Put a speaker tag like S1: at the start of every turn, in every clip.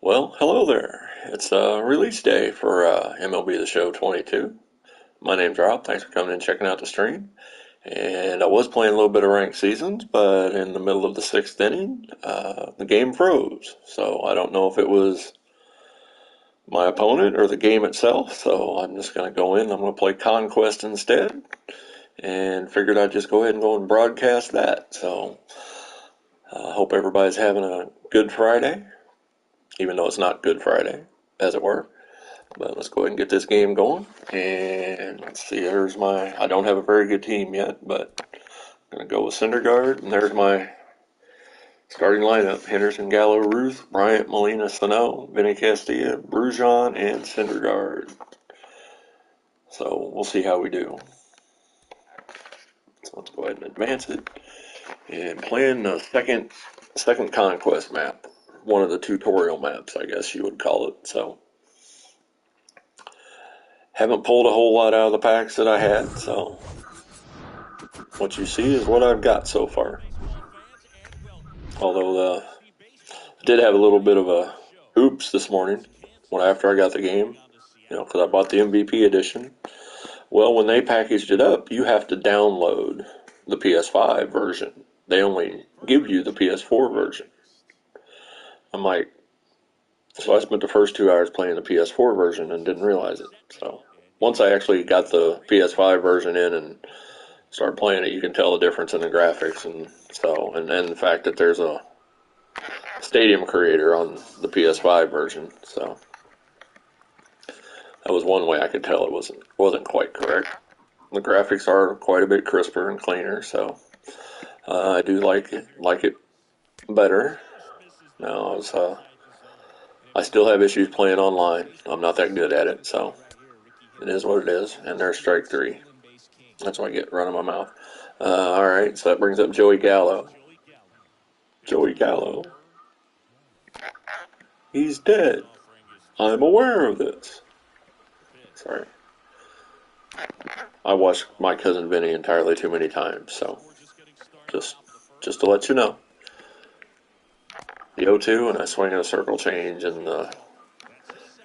S1: Well, hello there. It's release day for MLB The Show 22. My name's Rob. Thanks for coming and checking out the stream. And I was playing a little bit of ranked seasons, but in the middle of the sixth inning, the game froze. So I don't know if it was my opponent or the game itself. So I'm just going to go in. I'm going to play Conquest instead. And figured I'd just go ahead and go and broadcast that. So I hope everybody's having a good Friday, even though it's not Good Friday, as it were. But let's go ahead and get this game going. And let's see, I don't have a very good team yet, but I'm going to go with Syndergaard. And there's my starting lineup: Henderson, Gallo, Ruth, Bryant, Molina, Sano, Vinny Castilla, Brujon, and Syndergaard. So we'll see how we do. So let's go ahead and advance it. And playing the second Conquest map. One of the tutorial maps, I guess you would call it. So haven't pulled a whole lot out of the packs that I had, so what you see is what I've got so far. Although I did have a little bit of a oops this morning after I got the game, because I bought the MVP edition. Well, when they packaged it up, you have to download the PS5 version. They only give you the PS4 version. So I spent the first 2 hours playing the PS4 version and didn't realize it. So once I actually got the PS5 version in and started playing it, you can tell the difference in the graphics and the fact that there's a stadium creator on the PS5 version. So that was one way I could tell it wasn't quite correct. The graphics are quite a bit crisper and cleaner, so I do like it better. Now I still have issues playing online. I'm not that good at it, so it is what it is. And there's strike three. That's what I get running my mouth. All right, so that brings up Joey Gallo. Joey Gallo. He's dead. I'm aware of this. Sorry. I watched My Cousin Vinny entirely too many times, so just to let you know. The 0-2, and I swing in a circle change and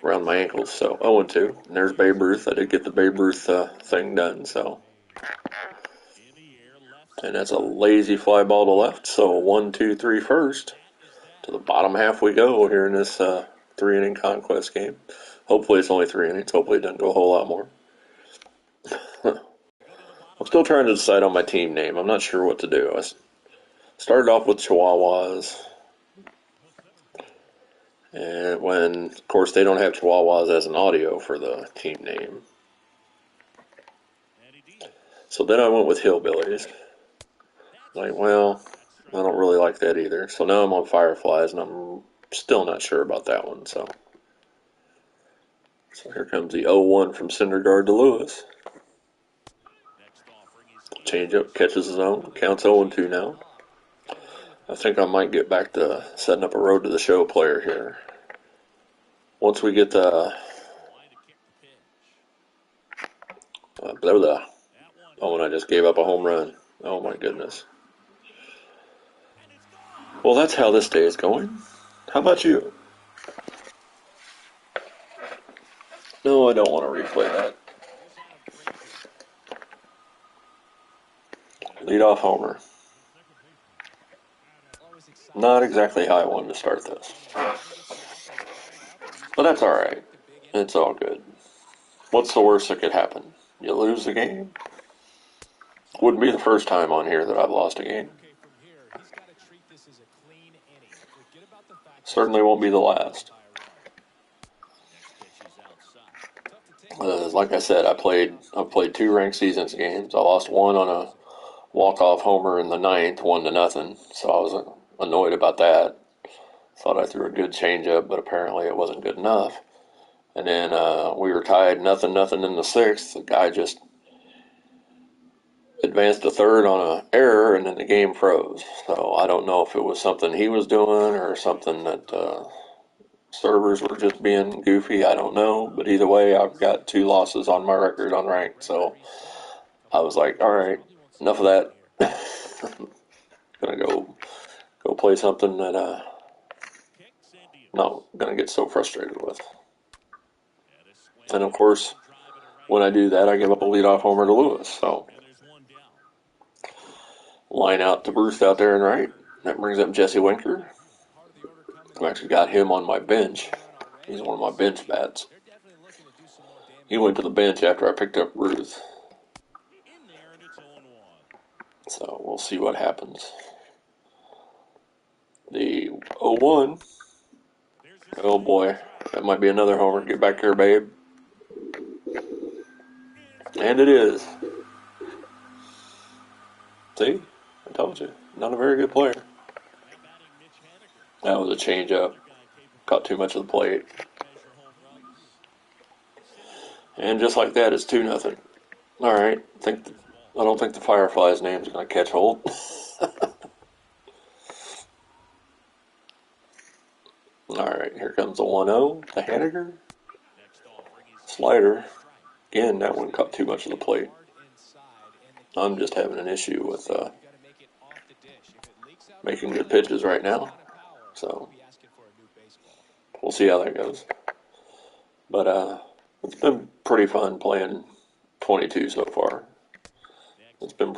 S1: around my ankles, so 0-2. And there's Babe Ruth. I did get the Babe Ruth thing done, so. And that's a lazy fly ball to left, so 1-2-3 first. To the bottom half we go here in this 3-inning Conquest game. Hopefully it's only 3 innings. Hopefully it doesn't go a whole lot more. I'm still trying to decide on my team name. I'm not sure what to do. I started off with Chihuahuas. And when, of course, they don't have Chihuahuas as an audio for the team name. So then I went with Hillbillies. Like, well, I don't really like that either. So now I'm on Fireflies, and I'm still not sure about that one. So here comes the 0-1 from Syndergaard to Lewis. Change up, catches his own, counts 0-2 now. I think I might get back to setting up a road to the show player here. Once we get the and I just gave up a home run. Oh my goodness. Well, that's how this day is going. How about you? No, I don't want to replay that. Leadoff homer. Not exactly how I wanted to start this. But that's alright. It's all good. What's the worst that could happen? You lose the game? Wouldn't be the first time on here that I've lost a game. Certainly won't be the last. Like I said, I've played 2 ranked seasons games. I lost one on a walk-off homer in the 9th, 1-0. So I was annoyed about that. Thought I threw a good changeup, but apparently it wasn't good enough. And then we were tied 0-0 in the 6th. The guy just advanced to third on an error, and then the game froze. So I don't know if it was something he was doing or something that servers were just being goofy. I don't know. But either way, I've got 2 losses on my record on ranked. So I was like, all right, enough of that. Gonna go play something that not going to get so frustrated with. And of course, when I do that, I give up a leadoff homer to Lewis. So line out to Bruce out there and right. That brings up Jesse Winker. I've actually got him on my bench. He's one of my bench bats. He went to the bench after I picked up Ruth. So we'll see what happens. The 0-1. Oh boy, that might be another homer. Get back here, babe. And it is. See? I told you. Not a very good player. That was a changeup. Caught too much of the plate. And just like that, it's 2-0. All right. I don't think the Firefly's name's going to catch hold. All right. Here comes the 1-0. The Haniger. Slider. Again, that one caught too much of the plate. I'm just having an issue with making good pitches right now. So we'll see how that goes. But it's been pretty fun playing 22 so far. It's been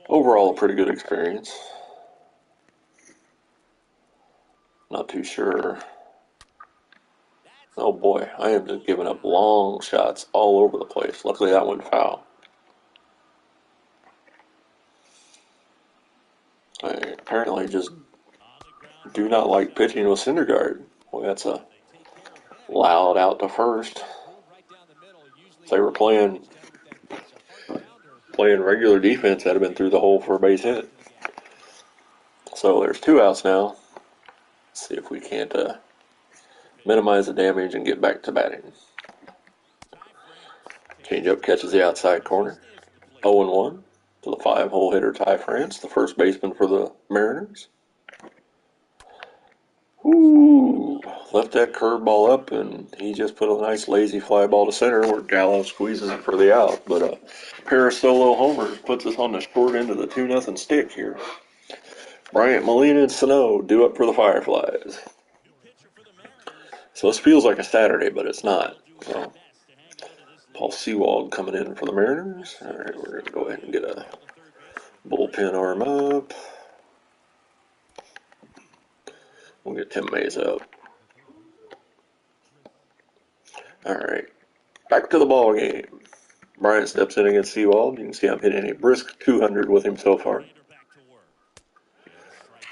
S1: overall a pretty good experience. Not too sure. Oh boy, I am just giving up long shots all over the place. Luckily that went foul. I apparently just do not like pitching with Syndergaard. Well, that's a loud out to first. If they were playing regular defense, that'd have been through the hole for a base hit. So there's 2 outs now. Let's see if we can't minimize the damage and get back to batting. Changeup catches the outside corner. 0-1 to the 5-hole hitter Ty France, the first baseman for the Mariners. Ooh, left that curveball up, and he just put a nice lazy fly ball to center where Gallo squeezes it for the out. But a pair of solo homers puts us on the short end of the 2-0 stick here. Bryant, Molina, and Sano due up for the Fireflies. So this feels like a Saturday, but it's not. So Paul Sewald coming in for the Mariners. All right, we're going to go ahead and get a bullpen arm up. We'll get Tim Mays up. All right, back to the ball game. Bryant steps in against Sewald. You can see I'm hitting a brisk 200 with him so far.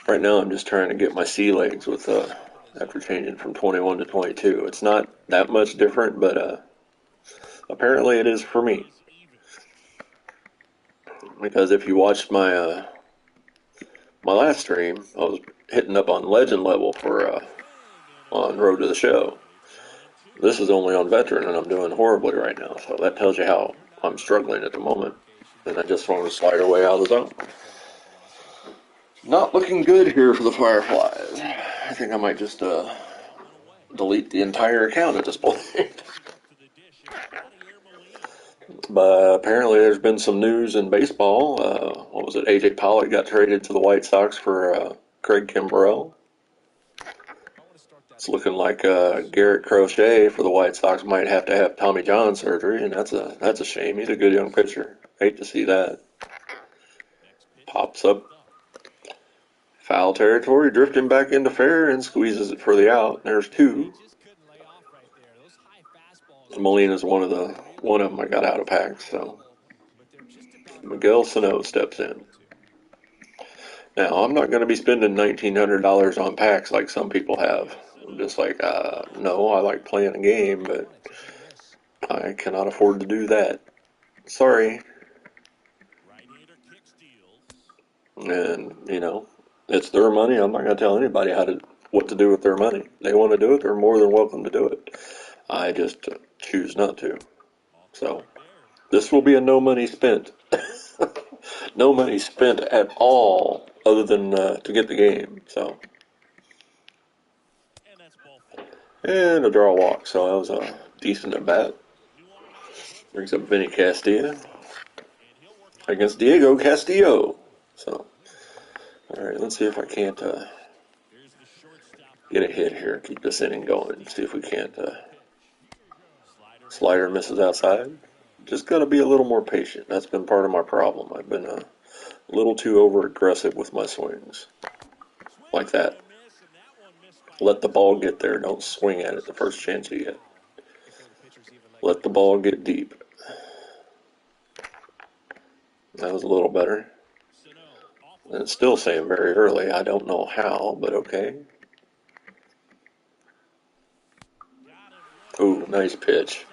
S1: Right now I'm just trying to get my sea legs with after changing from 21 to 22. It's not that much different, but apparently it is for me. Because if you watched my my last stream, I was hitting up on legend level for on Road to the Show. This is only on veteran, and I'm doing horribly right now. So that tells you how I'm struggling at the moment. And I just want to slide away out of the zone. Not looking good here for the Fireflies. I think I might just delete the entire account at this point. But apparently there's been some news in baseball. What was it? A.J. Pollock got traded to the White Sox for Craig Kimbrell. It's looking like Garrett Crochet for the White Sox might have to have Tommy John surgery, and that's a shame. He's a good young pitcher. Hate to see that. Pops up. Foul territory, drifting back into fair, and squeezes it for the out. There's 2. Molina's one of them I got out of packs, so Miguel Sano steps in. Now, I'm not going to be spending $1,900 on packs like some people have. I'm just like, no, I like playing a game, but I cannot afford to do that. Sorry. And, it's their money. I'm not going to tell anybody what to do with their money. They want to do it, they're more than welcome to do it. I just choose not to. So, this will be a no money spent. No money spent at all other than to get the game. So, and a draw walk. So that was a decent at bat. Brings up Vinny Castilla against Diego Castillo. So, all right, let's see if I can't get a hit here, keep this inning going. See if we can't. Slider misses outside. Just got to be a little more patient. That's been part of my problem. I've been a little too over aggressive with my swings. Like that. Let the ball get there. Don't swing at it the first chance you get. Let the ball get deep. That was a little better. And it's still saying very early. I don't know how, but okay. Ooh, nice pitch.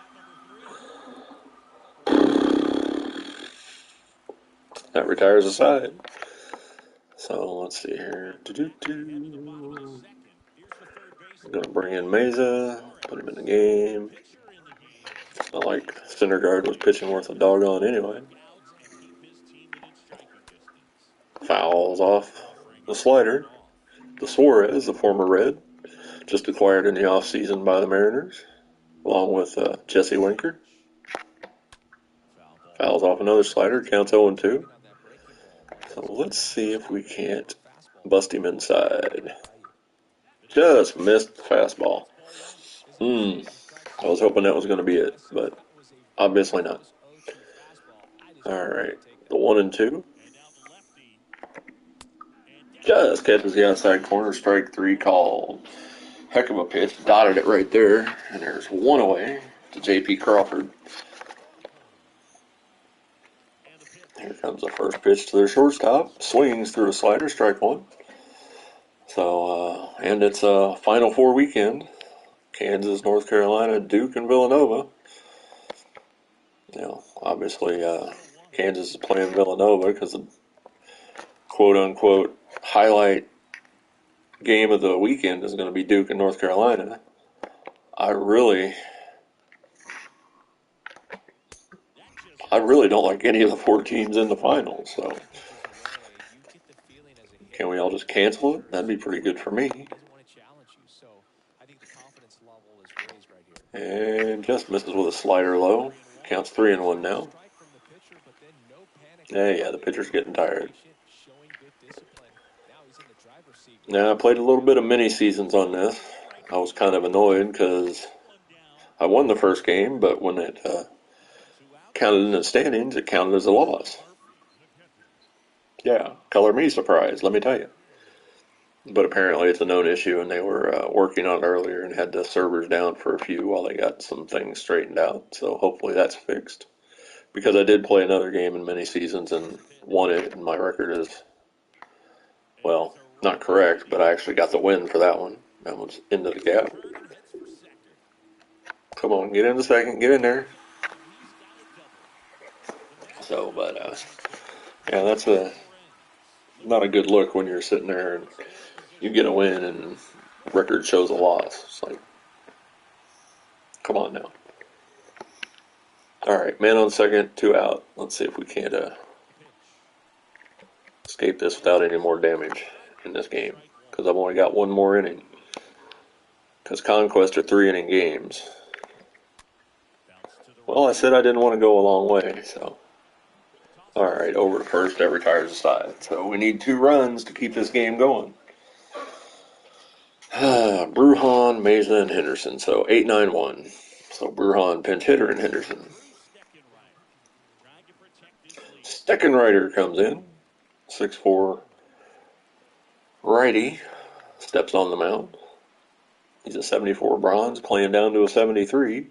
S1: That retires a side. So let's see here. I'm going to bring in Meza, put him in the game. It's not like Syndergaard was pitching worth a doggone anyway. Fouls off the slider. The Suarez, the former Red, just acquired in the offseason by the Mariners, along with Jesse Winker. Fouls off another slider, counts 0-2. So let's see if we can't bust him inside. Just missed the fastball. I was hoping that was going to be it, but obviously not. All right, the 1-2. Just catches the outside corner, strike 3 called. Heck of a pitch, dotted it right there, and there's one away to J.P. Crawford. Here comes the first pitch to their shortstop. Swings through a slider, strike 1. So, and it's a Final Four weekend. Kansas, North Carolina, Duke, and Villanova. You know, obviously, Kansas is playing Villanova because the quote-unquote highlight game of the weekend is going to be Duke and North Carolina. I really don't like any of the 4 teams in the finals, so can we all just cancel it? That'd be pretty good for me. And just misses with a slider low. Counts 3-1 now. Yeah, the pitcher's getting tired. Now, I played a little bit of mini seasons on this. I was kind of annoyed because I won the first game, but when it counted in the standings, it counted as a loss. Yeah, color me surprised, let me tell you. But apparently it's a known issue, and they were working on it earlier and had the servers down for a few while they got some things straightened out. So hopefully that's fixed. Because I did play another game in many seasons and won it, and my record is, well, not correct, but I actually got the win for that one. That one's into the gap. Come on, get in the second, get in there. So, but, yeah, that's not a good look when you're sitting there and you get a win and record shows a loss. It's like, come on now. All right, man on second, 2 out. Let's see if we can't escape this without any more damage in this game, because I've only got one more inning. Because Conquest are 3-inning games. Well, I said I didn't want to go a long way, so. All right, over to first, that retires a side. So we need 2 runs to keep this game going. Brujan, Meza, and Henderson. So 8-9-1. So Brujan, pinch hitter, and Henderson. Steckenrider comes in. 6'4" righty. Steps on the mound. He's a 74 bronze, playing down to a 73.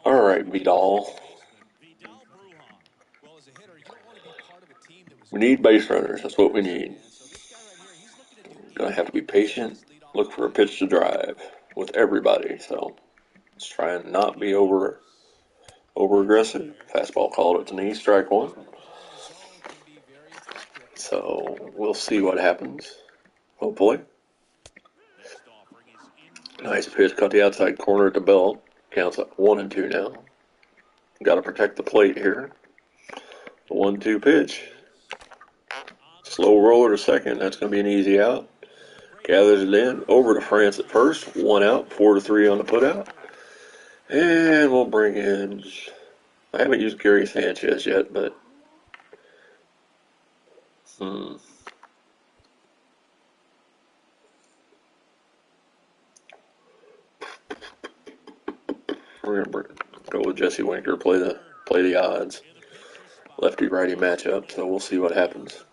S1: All right, Vidal. We need base runners. That's what we need. Gonna have to be patient. Look for a pitch to drive with everybody. So let's try and not be over aggressive. Fastball called at the knee, strike 1. So we'll see what happens. Hopefully. Nice pitch, cut the outside corner at the belt. Counts up 1-2 now. Got to protect the plate here. The 1-2 pitch. Slow roller to second. That's going to be an easy out. Gathers it in. Over to France at first. 1 out. 4-3 on the putout. And we'll bring in. I haven't used Gary Sanchez yet, but Hmm. We're gonna go with Jesse Winker. Play the odds. Lefty righty matchup. So we'll see what happens.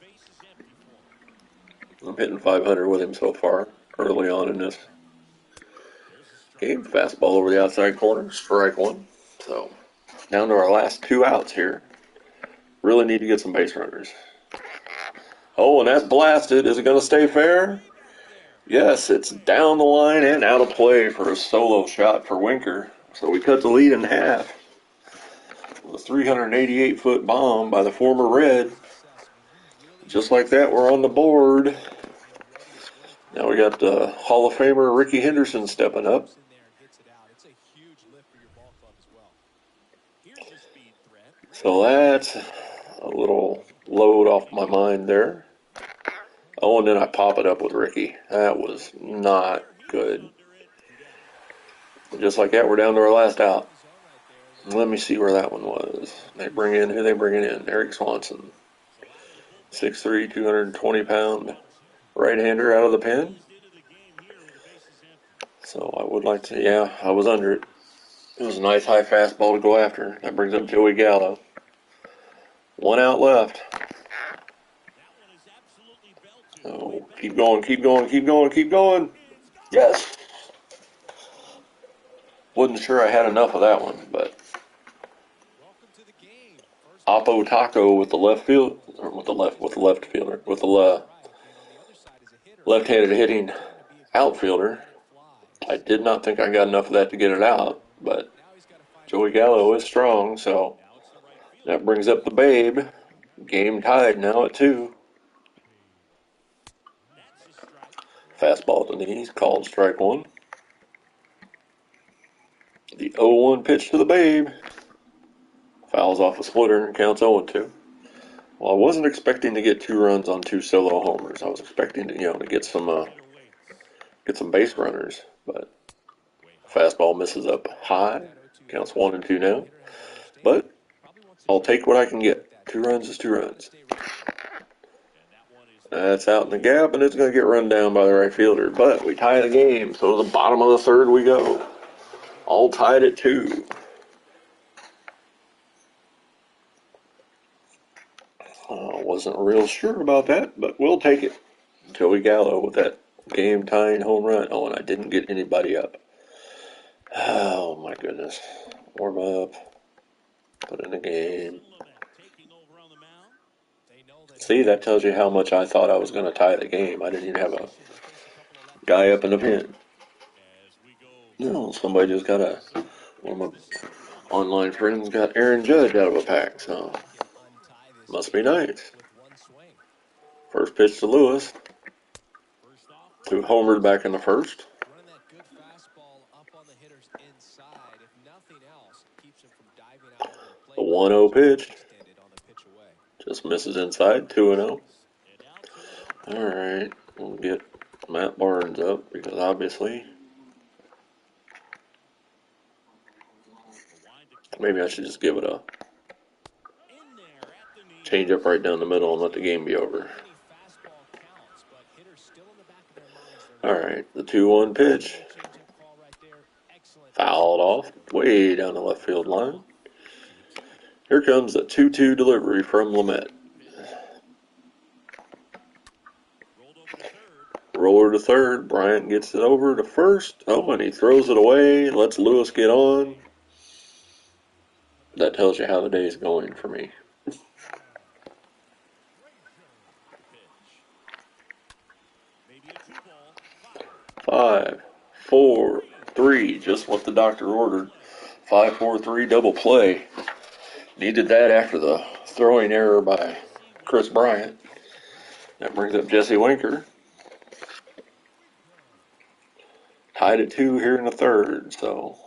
S1: I'm hitting 500 with him so far. Early on in this game, fastball over the outside corner, strike one. So down to our last 2 outs here. Really need to get some base runners. Oh, and that's blasted. Is it going to stay fair? Yes, it's down the line and out of play for a solo shot for Winker. So we cut the lead in half. A 388-foot bomb by the former Red. Just like that, we're on the board. Now we got Hall of Famer Ricky Henderson stepping up. So that's a little load off my mind there. Oh, and then I pop it up with Ricky. That was not good. Just like that, we're down to our last out. Let me see where that one was. Who they bringing in? Eric Swanson. 6'3", 220-pound right-hander out of the pen. So I would like to, yeah, I was under it. It was a nice high fastball to go after. That brings up Joey Gallo. 1 out left. Oh, keep going, keep going, keep going, keep going. Yes. Wasn't sure I had enough of that one, but Oppo Taco with the left field, or with the left fielder, with the left-handed hitting outfielder. I did not think I got enough of that to get it out, but Joey Gallo is strong, so that brings up the Babe. Game tied now at 2. Fastball to the knees, called strike 1. The 0-1 pitch to the Babe. Fouls off a splitter and counts 0-2. Well, I wasn't expecting to get 2 runs on 2 solo homers. I was expecting to, to get some base runners, but fastball misses up high. Counts 1-2 now. But I'll take what I can get. 2 runs is 2 runs. That's out in the gap, and it's going to get run down by the right fielder. But we tie the game, so to the bottom of the 3rd we go. All tied at 2. Wasn't real sure about that, but we'll take it. Joey Gallo with that game-tying home run. Oh, and I didn't get anybody up. Oh, my goodness. Warm up. Put in the game. See, that tells you how much I thought I was going to tie the game. I didn't even have a guy up in the pen. No, somebody just got one of my online friends got Aaron Judge out of a pack, so must be nice. First pitch to Lewis. 2 homered back in the 1st. The 1-0 pitch. Just misses inside, 2-0. All right, we'll get Matt Barnes up because obviously maybe I should just give it a change up right down the middle and let the game be over. All right, the 2-1 pitch. Fouled off way down the left field line. Here comes the 2-2 delivery from Lamet. Roller to 3rd. Bryant gets it over to 1st. Oh, and he throws it away. Lets Lewis get on. That tells you how the day is going for me. 5, 4, 3. Just what the doctor ordered. 5, 4, 3 double play. Needed that after the throwing error by Chris Bryant. That brings up Jesse Winker. Tied at 2 here in the 3rd, so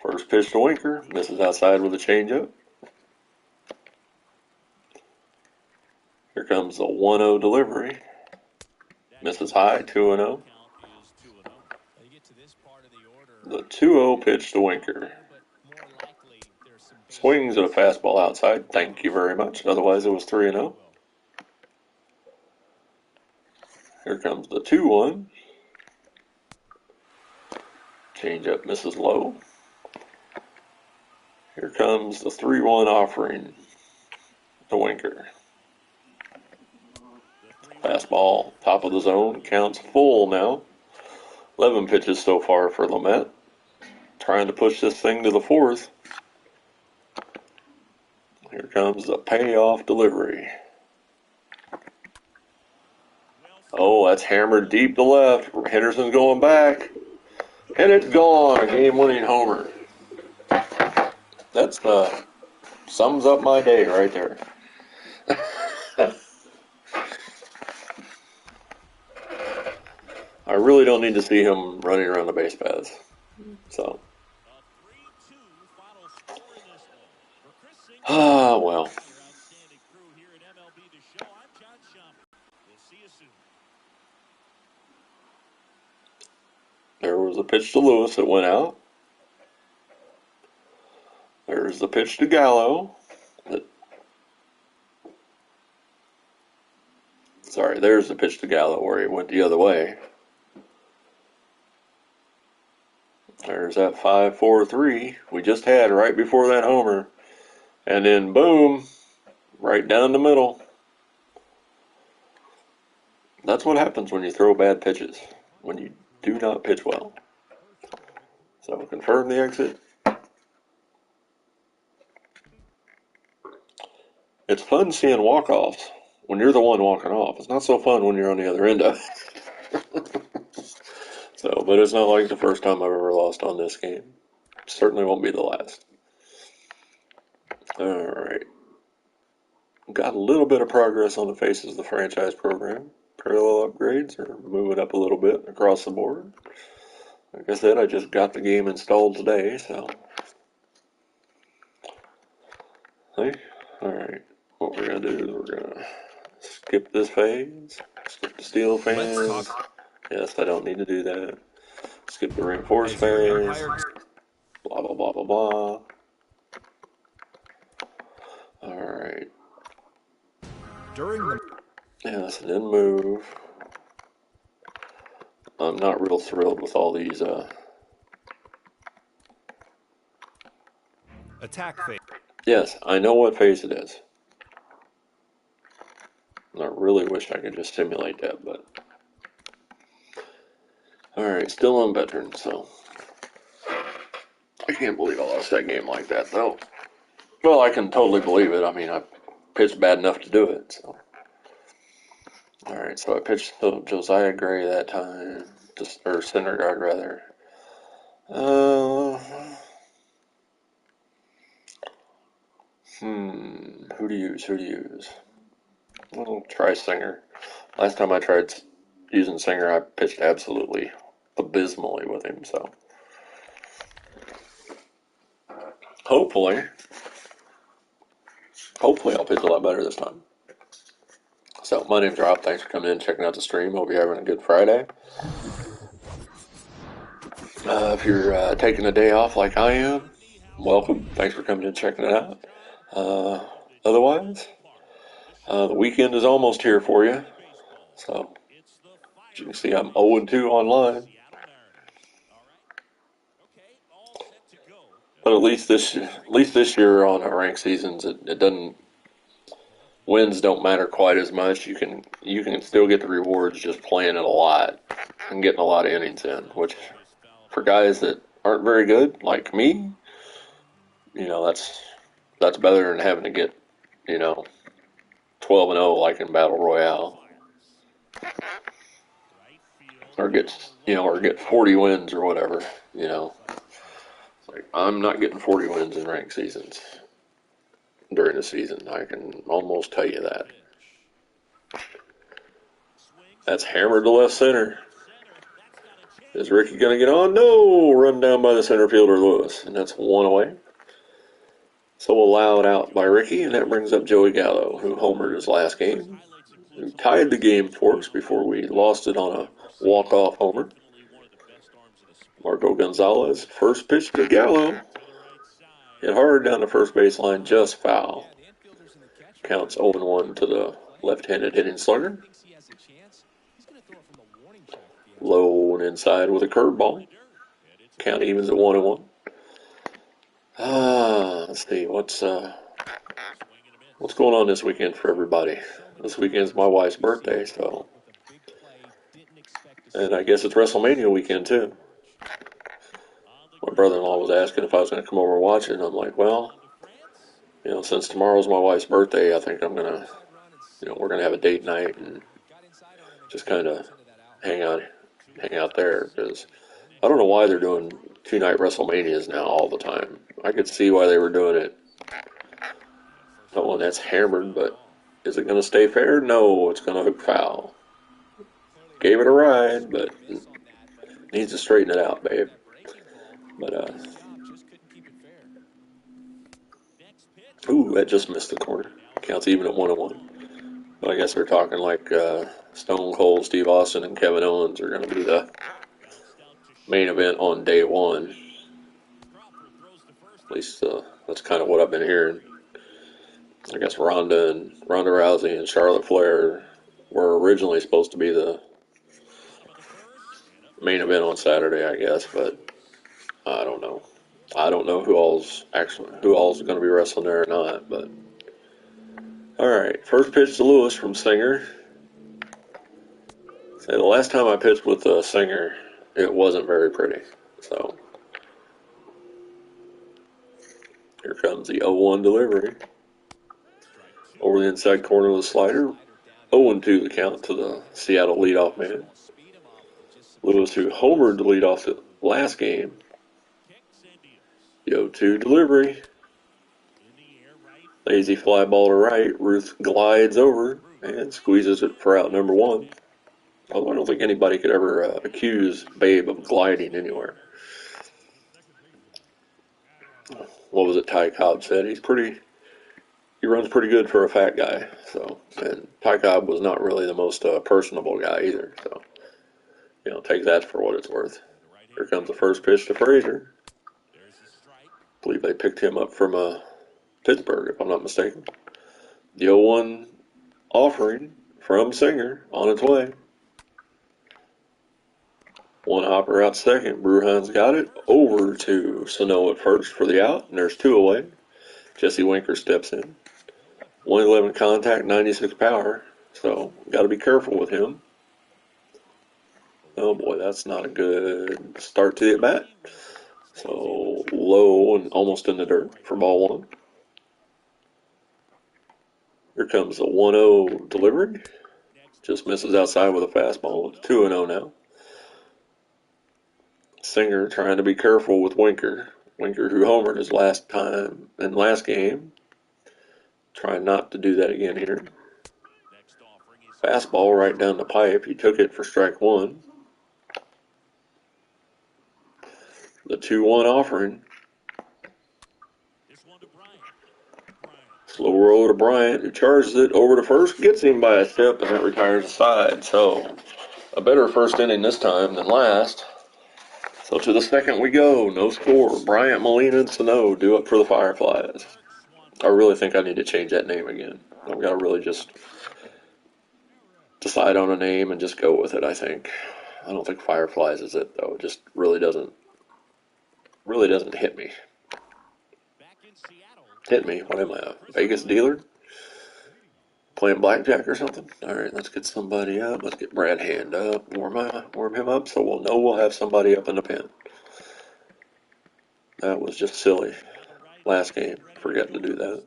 S1: first pitch to Winker. Misses outside with a changeup. Here comes the 1-0 delivery. Misses high, 2-0. The 2-0 pitch to Winker. Swings at a fastball outside. Thank you very much. Otherwise, it was 3-0. Here comes the 2-1. Changeup misses low. Here comes the 3-1 offering. The Winker. Fastball, top of the zone. Counts full now. 11 pitches so far for Lamet. Trying to push this thing to the 4th. Here comes the payoff delivery. Oh, that's hammered deep to left. Henderson's going back. And it's gone. A game-winning homer. That's sums up my day right there. I really don't need to see him running around the base paths. So. Well. There was a pitch to Lewis that went out. There's the pitch to Gallo. There's the pitch to Gallo where he went the other way. There's that 5-4-3 we just had right before that homer. And then boom, right down the middle. That's what happens when you throw bad pitches, when you do not pitch well. So confirm the exit. It's fun seeing walk-offs when you're the one walking off. It's not so fun when you're on the other end of it. So, but it's not like the first time I've ever lost on this game. Certainly won't be the last. All right. Got a little bit of progress on the faces of the franchise program. Parallel upgrades are moving up a little bit across the board. Like I said, I just got the game installed today, so. Hey, all right. What we're going to do is we're going to skip this phase, skip the steel phase. Yes, I don't need to do that. Skip the reinforced phase. Blah, blah, blah, blah, blah. All right. Yes, it didn't move. I'm not real thrilled with all these.
S2: Attack phase.
S1: Yes, I know what phase it is. I really wish I could just simulate that, but. Alright, still on veteran, so. I can't believe I lost that game like that, though. Well, I can totally believe it. I mean, I pitched bad enough to do it, so. Alright, so I pitched to Josiah Gray that time. Or Syndergaard, rather. Who to use? I'll try Singer. Last time I tried using Singer, I pitched absolutely abysmally with him, so. Hopefully I'll pitch a lot better this time. So, my name's Rob. Thanks for coming in and checking out the stream. Hope you're having a good Friday. If you're taking a day off like I am, welcome. Thanks for coming in and checking it out. Otherwise, the weekend is almost here for you. So, as you can see, I'm 0-2 online. But at least this year on our ranked seasons, it doesn't. Wins don't matter quite as much. You can still get the rewards just playing it a lot and getting a lot of innings in, which for guys that aren't very good like me, that's better than having to get 12-0 like in Battle Royale, or get 40 wins or whatever. Like, I'm not getting 40 wins in ranked seasons during the season. I can almost tell you that. That's hammered to left center. Is Ricky going to get on? No! Run down by the center fielder, Lewis. And that's one away. So allowed out by Ricky, and that brings up Joey Gallo, who homered his last game, who tied the game for us before we lost it on a walk-off homer. Marco Gonzalez, first pitch to Gallo. Hit hard down the first baseline, just foul. Counts 0-1 to the left-handed hitting slugger. Low and inside with a curveball. Count evens at 1-1. Let's see what's going on this weekend for everybody. This weekend's my wife's birthday, so, and I guess it's WrestleMania weekend too. My brother-in-law was asking if I was going to come over and watch it, and I'm like, well, since tomorrow's my wife's birthday, I think I'm gonna, we're gonna have a date night and just kind of hang out there, because I don't know why they're doing 2-night WrestleManias now all the time. I could see why they were doing it. Not one that's hammered, but is it going to stay fair? No, it's going to hook foul. Gave it a ride, but needs to straighten it out, babe. But, that just missed the corner. Counts even at 1-1. But I guess they're talking like Stone Cold, Steve Austin, and Kevin Owens are going to be the main event on day one. At least that's kind of what I've been hearing. I guess Ronda Rousey and Charlotte Flair were originally supposed to be the main event on Saturday, I guess, but I don't know. I don't know who all's going to be wrestling there or not. But all right, first pitch to Lewis from Singer. Say the last time I pitched with Singer, it wasn't very pretty. So here comes the 0-1 delivery. Over the inside corner of the slider. 0-2 the count to the Seattle leadoff man. Lewis, who homered to lead off the last game. The 0-2 delivery. Lazy fly ball to right. Ruth glides over and squeezes it for out number 1. Although I don't think anybody could ever accuse Babe of gliding anywhere. What was it Ty Cobb said? He runs pretty good for a fat guy. So, and Ty Cobb was not really the most personable guy either. So, take that for what it's worth. Here comes the first pitch to Frazier. I believe they picked him up from Pittsburgh, if I'm not mistaken. The 0-1 offering from Singer on its way. One hopper out second. Bruhan's got it. Over to Sano at first for the out, and there's 2 away. Jesse Winker steps in. 111 contact, 96 power. So, got to be careful with him. Oh boy, that's not a good start to the at-bat. So, low and almost in the dirt for ball 1. Here comes the 1-0 delivery. Just misses outside with a fastball. It's 2-0 now. Singer trying to be careful with Winker. Winker, who homered his last game. Trying not to do that again here. Fastball right down the pipe. He took it for strike 1. The 2-1 offering. Slow roll to Bryant, who charges it over to first, gets him by a step, and that retires the side. So, a better first inning this time than last. So to the second we go. No score. Bryant, Molina, and Sano due up for the Fireflies. I really think I need to change that name again. I've got to really just decide on a name and just go with it, I think. I don't think Fireflies is it, though. It just really doesn't hit me. Hit me? What am I, a Vegas dealer? Playing blackjack or something? All right, let's get somebody up. Let's get Brad Hand up. Warm him up so we'll know we'll have somebody up in the pen. That was just silly. Last game, forgetting to do that.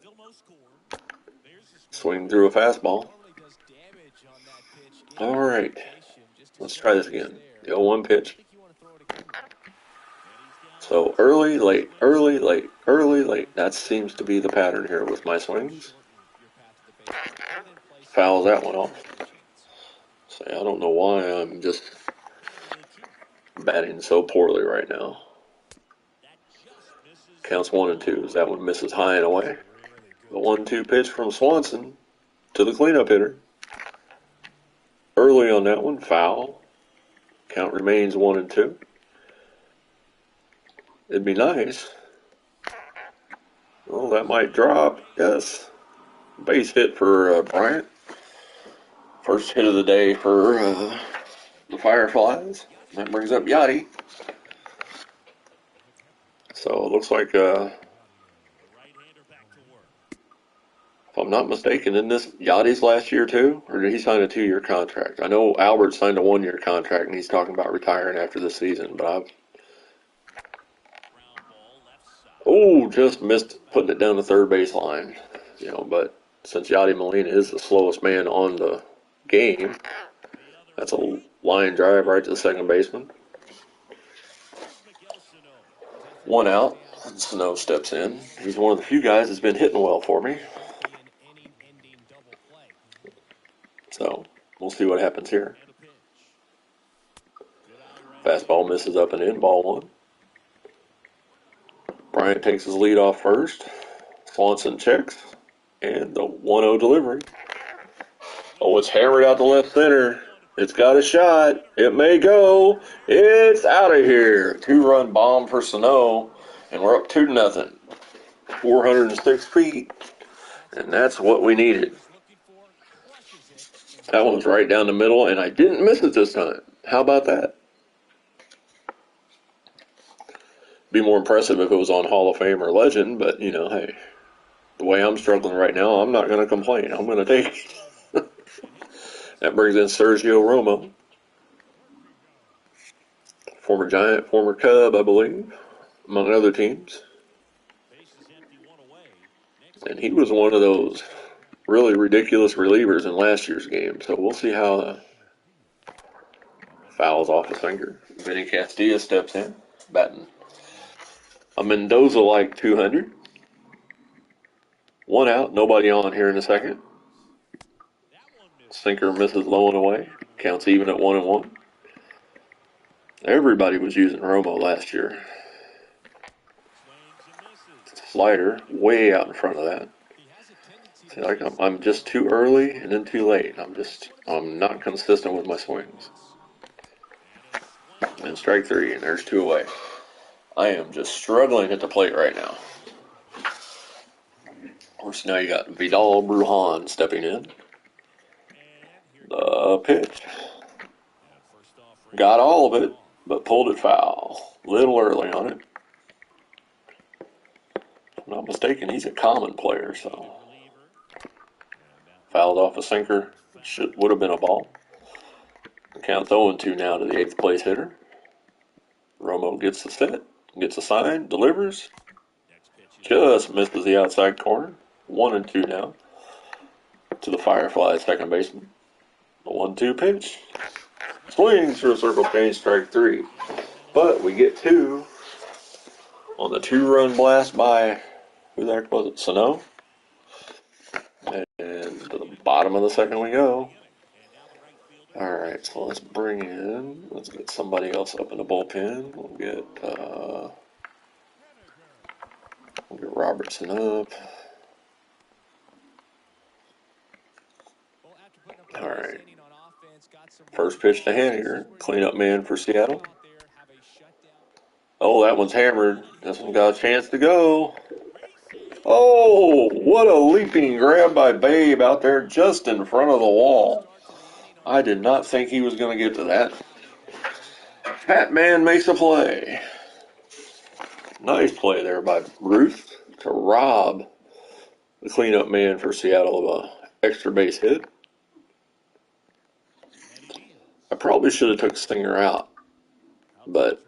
S1: Swing through a fastball. All right, let's try this again. The 0-1 pitch. So early, late, early, late, early, late. That seems to be the pattern here with my swings. Fouls that one off. So I don't know why I'm just batting so poorly right now. Counts 1-2 as that one misses high and away. The 1-2 pitch from Swanson to the cleanup hitter. Early on that one, foul. Count remains 1-2. It'd be nice Well, that might drop. Yes. Base hit for Bryant. First hit of the day for the Fireflies. That brings up Yachty. So it looks like, if I'm not mistaken, isn't this Yachty's last year too? Or did he sign a 2-year contract? I know Albert signed a 1-year contract and he's talking about retiring after the season, but just missed putting it down the third baseline. But since Yachty Molina is the slowest man on the game, that's a line drive right to the second baseman. 1 out. Snow steps in. He's one of the few guys that's been hitting well for me. So we'll see what happens here. Fastball misses up and in, ball 1. Bryant takes his lead off first. Swanson checks. And the 1-0 delivery. Oh, it's hammered out to left center. It's got a shot. It may go. It's out of here. 2-run bomb for Sano. And we're up 2-0. 406 feet. And that's what we needed. That one was right down the middle, and I didn't miss it this time. How about that? Be more impressive if it was on Hall of Fame or Legend, but, hey, the way I'm struggling right now, I'm not going to complain. I'm going to take it. That brings in Sergio Romo. Former Giant, former Cub, I believe, among other teams. And he was one of those really ridiculous relievers in last year's game, so we'll see how fouls off a finger. Vinny Castilla steps in, batting a Mendoza-like 200. 1 out, nobody on here in a second. Sinker misses low and away. Counts even at 1-1. Everybody was using Romo last year. Slider way out in front of that. See, like I'm just too early and then too late. I'm not consistent with my swings. And strike 3, and there's 2 away. I am just struggling at the plate right now. Of course, now you got Vidal Brujan stepping in. The pitch. Got all of it, but pulled it foul. Little early on it. If I'm not mistaken, he's a common player, so. Fouled off a sinker. Would have been a ball. The count's 0-2 now to the 8th place hitter. Romo gets the set, gets a sign, delivers. Just misses the outside corner. 1-2 now to the Fireflies second baseman. The 1-2 pitch. Swings for a circle change, strike 3. But we get 2 on the 2-run blast by, who the heck was it, Sano? And to the bottom of the second we go. Alright, so let's get somebody else up in the bullpen. We'll get Robertson up. Alright. First pitch to Haniger. Cleanup man for Seattle. Oh, that one's hammered. This one got a chance to go. Oh, what a leaping grab by Babe out there just in front of the wall. I did not think he was going to get to that. Batman makes a play. Nice play there by Ruth to rob the cleanup man for Seattle of an extra base hit. I probably should have took Stinger out, but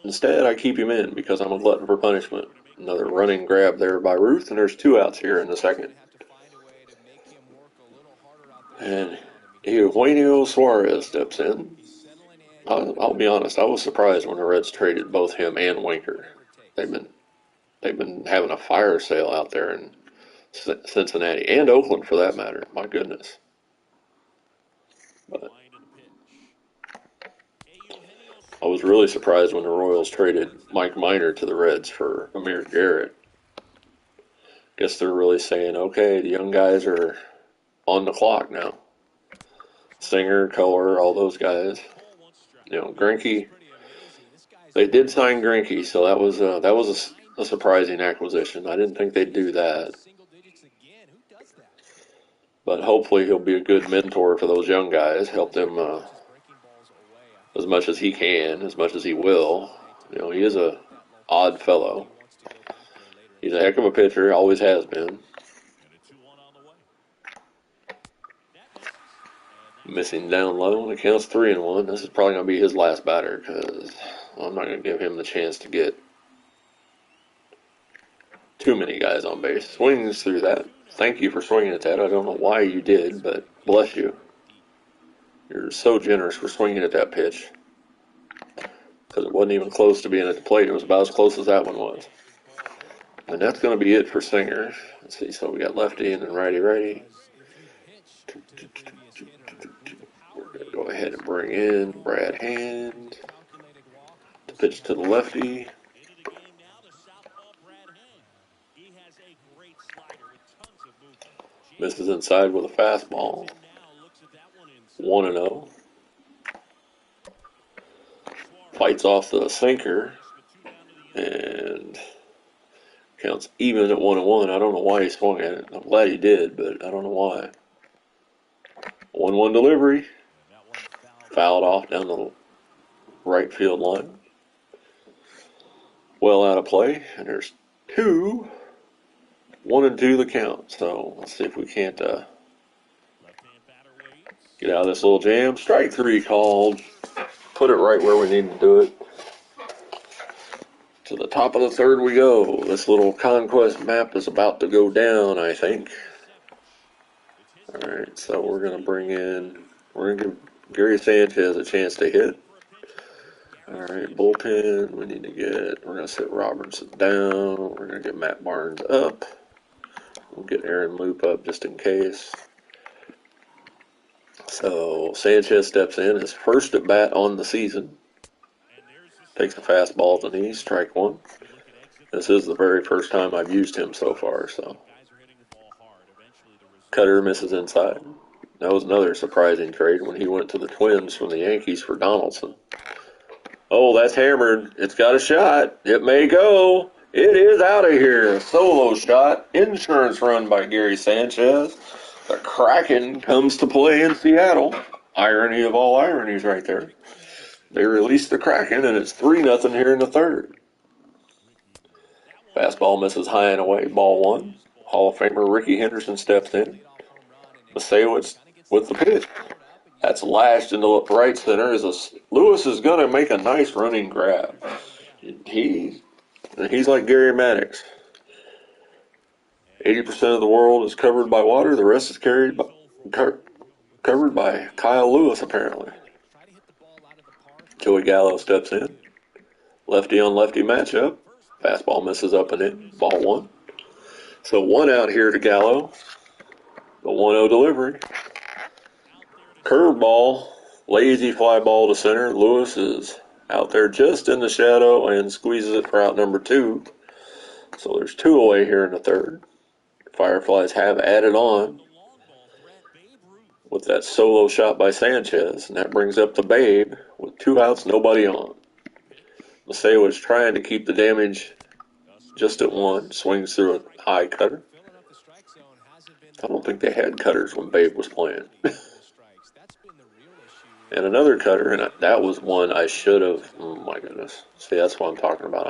S1: instead I keep him in because I'm a glutton for punishment. Another running grab there by Ruth, and there's 2 outs here in the second. And Eugenio Suarez steps in. I'll be honest, I was surprised when the Reds traded both him and Winker. They've been having a fire sale out there in Cincinnati and Oakland for that matter. My goodness. But I was really surprised when the Royals traded Mike Minor to the Reds for Amir Garrett. Guess they're really saying, okay, the young guys are on the clock now. Singer, Kohler, all those guys. Greinke. They did sign Greinke, so that was a surprising acquisition. I didn't think they'd do that. But hopefully he'll be a good mentor for those young guys, help them as much as he can, as much as he will. You know, he is a odd fellow. He's a heck of a pitcher, always has been. Missing down low, and it counts 3-1. This is probably going to be his last batter because I'm not going to give him the chance to get too many guys on base. Swings through that. Thank you for swinging at that. I don't know why you did, but bless you. You're so generous for swinging at that pitch because it wasn't even close to being at the plate. It was about as close as that one was. And that's going to be it for Singer. Let's see, so we got lefty and then righty-righty. We're going to go ahead and bring in Brad Hand to pitch to the lefty. Misses inside with a fastball. 1-0. Fights off the sinker and counts even at 1-1. I don't know why he swung at it. I'm glad he did, but I don't know why. 1-1 delivery. Fouled off down the right field line. Well out of play, and there's 2. 1-2 the count. So let's see if we can't get out of this little jam. Strike 3 called. Put it right where we need to do it. To the top of the third we go. This little conquest map is about to go down, I think. Alright, so we're going to give Gary Sanchez a chance to hit. Alright, bullpen. We're going to sit Robertson down. We're going to get Matt Barnes up. We'll get Aaron Loop up just in case. So Sanchez steps in, his first at bat on the season. Takes a fastball to the knee, strike 1. This is the very first time I've used him so far, so. Cutter misses inside. That was another surprising trade when he went to the Twins from the Yankees for Donaldson. Oh, that's hammered. It's got a shot. It may go. It is out of here. Solo shot. Insurance run by Gary Sanchez. The Kraken comes to play in Seattle. Irony of all ironies right there. They released the Kraken, and it's 3-0 here in the third. Fastball misses high and away. Ball 1. Hall of Famer Ricky Henderson steps in. Masewicz with the pitch. That's lashed into right center. Lewis is going to make a nice running grab. He's like Gary Maddox. 80% of the world is covered by water. The rest is covered by Kyle Lewis, apparently. Joey Gallo steps in. Lefty on lefty matchup. Fastball misses up and in. Ball 1. So 1 out here to Gallo. The 1-0 delivery. Curveball. Lazy fly ball to center. Lewis is out there just in the shadow and squeezes it for out number 2. So there's 2 away here in the third. Fireflies have added on with that solo shot by Sanchez, and that brings up the Babe with 2 outs, nobody on. Masewicz trying to keep the damage just at 1. Swings through a high cutter. I don't think they had cutters when Babe was playing. And another cutter, and that was one I should have. Oh my goodness. See, that's what I'm talking about.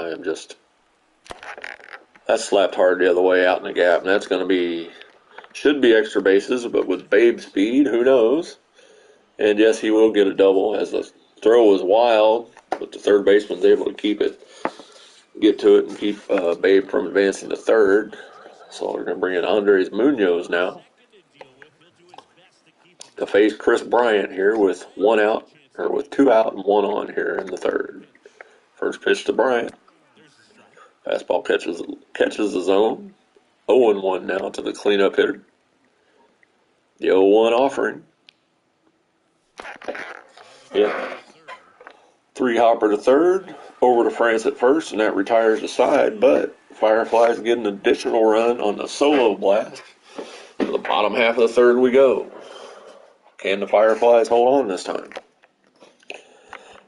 S1: That slapped hard the other way out in the gap, and that's going to be, should be extra bases, but with Babe's speed, who knows? And yes, he will get a double as the throw was wild, but the third baseman's able to get to it and keep Babe from advancing to third. So we're going to bring in Andres Munoz now to face Chris Bryant here with 1 out, or with 2 out and 1 on here in the third. First pitch to Bryant. Fastball catches the zone. 0-1 now to the cleanup hitter. The 0-1 offering. Yeah. 3 hopper to third. Over to France at first, and that retires the side, but Fireflies get an additional run on the solo blast. To the bottom half of the third we go. Can the Fireflies hold on this time?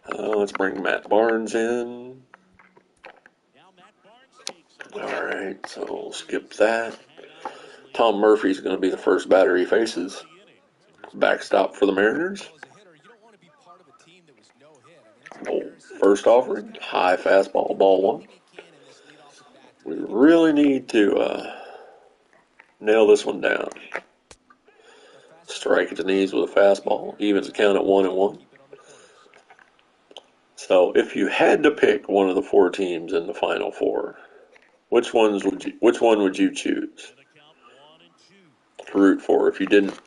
S1: Let's bring Matt Barnes in. Alright, so we'll skip that. Tom Murphy's going to be the first batter he faces. Backstop for the Mariners. Oh, first offering, high fastball, ball one. We really need to nail this one down. Strike at the knees with a fastball. Evens the count at 1-1. So if you had to pick one of the four teams in the Final Four, which one would you choose to root for if you didn't?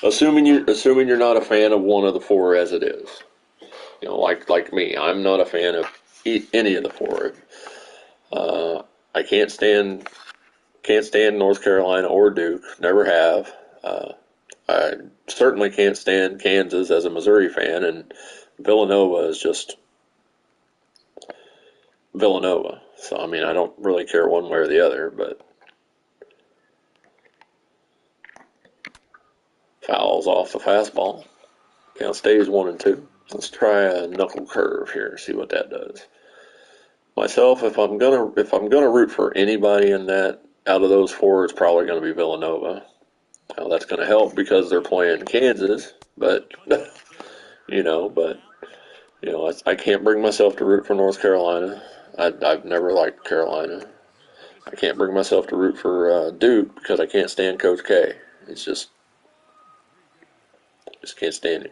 S1: Assuming you're not a fan of one of the four as it is. You know, like me, I'm not a fan of any of the four. I can't stand North Carolina or Duke. Never have. I certainly can't stand Kansas as a Missouri fan, and Villanova is just Villanova. So I mean, I don't really care one way or the other. But fouls off the fastball. Count stays 1-2. Let's try a knuckle curve here. See what that does. Myself, if I'm gonna root for anybody in that out of those four, it's probably gonna be Villanova. Now that's gonna help because they're playing Kansas, but I can't bring myself to root for North Carolina. I've never liked Carolina. I can't bring myself to root for Duke because I can't stand Coach K. It's just can't stand him.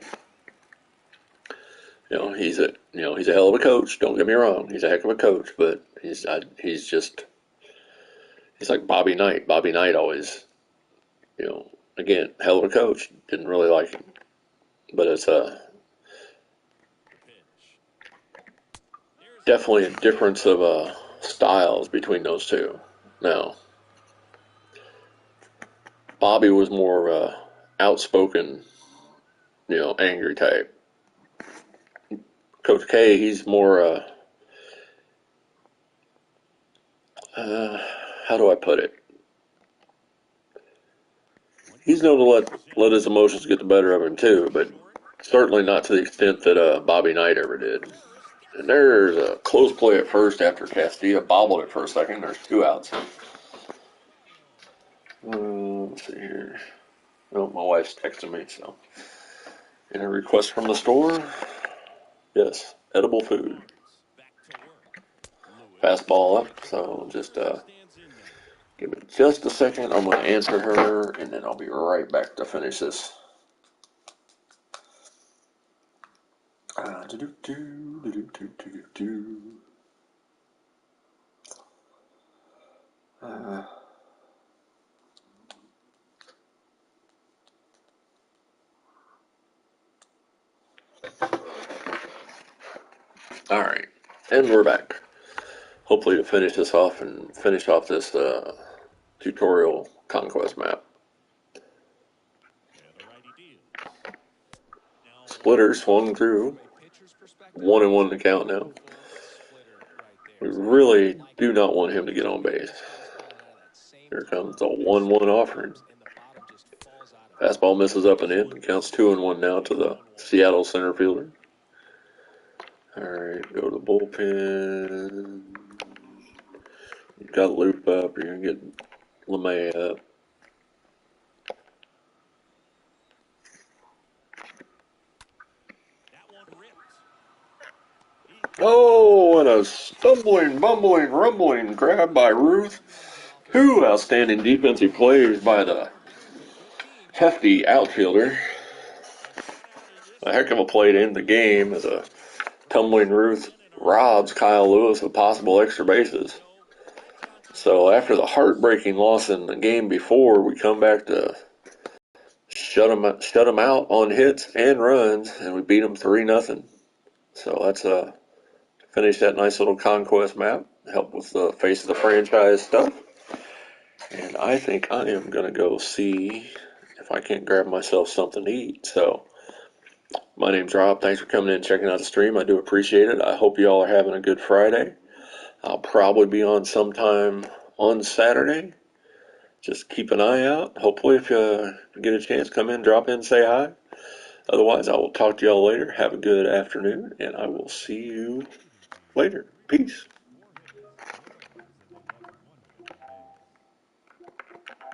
S1: He's a hell of a coach. Don't get me wrong. He's a heck of a coach, but he's like Bobby Knight. Bobby Knight always, again, hell of a coach. Didn't really like him, but it's definitely a difference of styles between those two. Now, Bobby was more of a outspoken, angry type. Coach K, he's more how do I put it? He's known to let his emotions get the better of him too, but certainly not to the extent that Bobby Knight ever did. And there's a close play at first after Castilla bobbled it for a second. There's 2 outs. Let's see here. Oh, my wife's texting me, so. Any request from the store? Yes, edible food. Fastball up, so just give it just a second. I'm going to answer her, and then I'll be right back to finish this. All right, and we're back. Hopefully to finish this off and finish off this tutorial conquest map. Splitter swung through. 1-1 to count now. We really do not want him to get on base. Here comes the 1-1 offering. Fastball misses up and in. Counts 2-1 now to the Seattle center fielder. All right, go to the bullpen. You've got Loop up. You're going to get LeMay up. Oh, and a stumbling, bumbling, rumbling grab by Ruth. 2 outstanding defensive plays by the hefty outfielder. A heck of a play to end the game as a tumbling Ruth robs Kyle Lewis of possible extra bases. So after the heartbreaking loss in the game before, we come back to shut them out on hits and runs, and we beat them 3-0. So that's finish that nice little conquest map, help with the face of the franchise stuff. And I think I am going to go see if I can't grab myself something to eat. So my name's Rob. Thanks for coming in and checking out the stream. I do appreciate it. I hope you all are having a good Friday. I'll probably be on sometime on Saturday. Just keep an eye out. Hopefully, if you get a chance, come in, drop in, say hi. Otherwise, I will talk to y'all later. Have a good afternoon, and I will see you later. Peace.